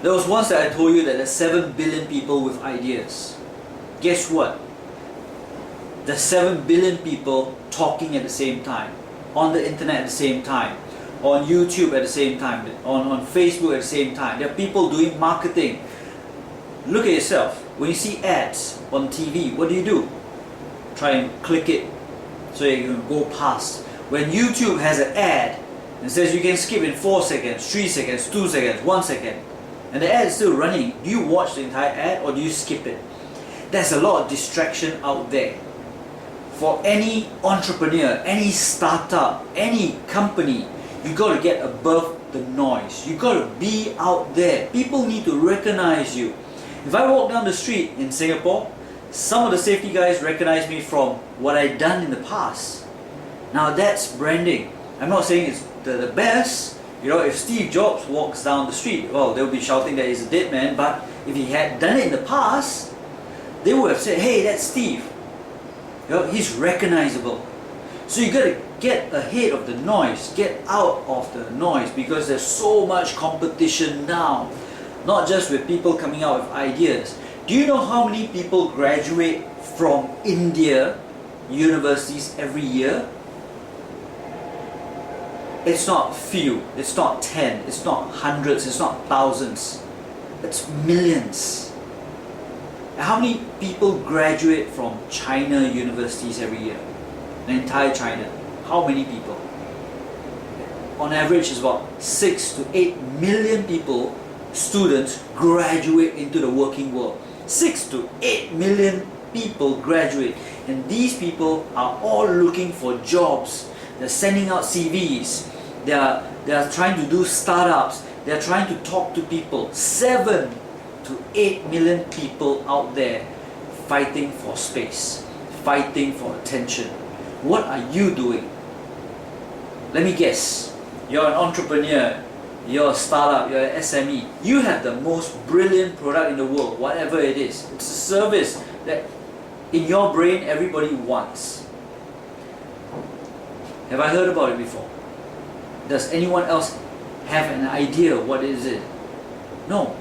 There was once that I told you that there's 7 billion people with ideas. Guess what? There's 7 billion people talking at the same time, on the internet at the same time, on YouTube at the same time, on Facebook at the same time. There are people doing marketing. Look at yourself. When you see ads on TV, what do? Try and click it so you can go past. When YouTube has an ad and says you can skip in 4 seconds, 3 seconds, 2 seconds, 1 second, and the ad is still running, do you watch the entire ad or do you skip it? There's a lot of distraction out there. For any entrepreneur, any startup, any company, you got to get above the noise. You got to be out there. People need to recognize you. If I walk down the street in Singapore, some of the safety guys recognize me from what I've done in the past. Now that's branding. I'm not saying it's the best. You know, if Steve Jobs walks down the street, well, they'll be shouting that he's a dead man. But if he had done it in the past, they would have said, hey, that's Steve. You know, he's recognizable. So you got to get ahead of the noise, get out of the noise, because there's so much competition now. Not just with people coming out with ideas. Do you know how many people graduate from India universities every year? It's not few, it's not 10, it's not hundreds, it's not thousands. It's millions. How many people graduate from China universities every year? The entire China. How many people? On average, it's about 6 to 8 million people, students, graduate into the working world. 6 to 8 million people graduate. And these people are all looking for jobs. They're sending out CVs. They are trying to do startups. They're trying to talk to people. 7 to 8 million people out there fighting for space, fighting for attention. What are you doing? Let me guess. You're an entrepreneur, you're a startup, you're an SME. You have the most brilliant product in the world, whatever it is. It's a service that in your brain everybody wants. Have I heard about it before? Does anyone else have an idea what is it? No.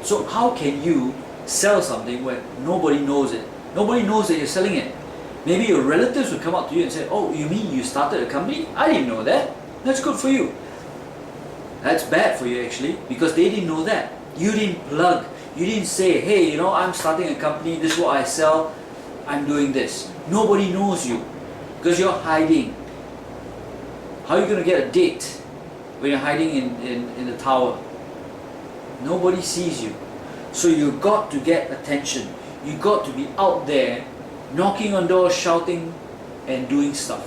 So how can you sell something where nobody knows it? Nobody knows that you're selling it. Maybe your relatives will come up to you and say, oh, you mean you started a company? I didn't know that. That's good for you. That's bad for you actually, because they didn't know that. You didn't plug. You didn't say, hey, you know, I'm starting a company, this is what I sell, I'm doing this. Nobody knows you because you're hiding. How are you going to get a date when you're hiding in the tower? Nobody sees you. So you got to get attention. You got to be out there knocking on doors, shouting and doing stuff.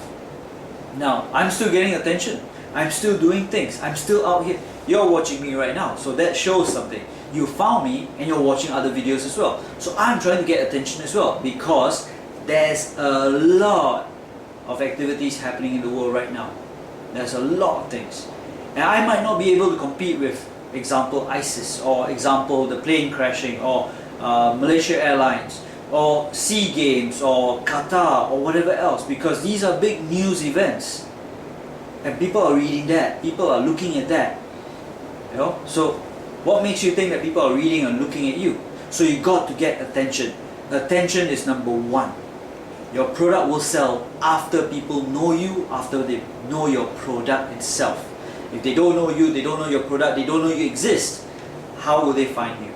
Now, I'm still getting attention. I'm still doing things. I'm still out here. You're watching me right now, so that shows something. You found me and you're watching other videos as well. So I'm trying to get attention as well, because there's a lot of activities happening in the world right now. There's a lot of things. And I might not be able to compete with, example, ISIS, or example, the plane crashing, or Malaysia Airlines, or SEA Games, or Qatar, or whatever else, because these are big news events. And people are reading that, people are looking at that. You know? So what makes you think that people are reading and looking at you? So you got to get attention. Attention is number one. Your product will sell after people know you, after they know your product itself. If they don't know you, they don't know your product, they don't know you exist, how will they find you?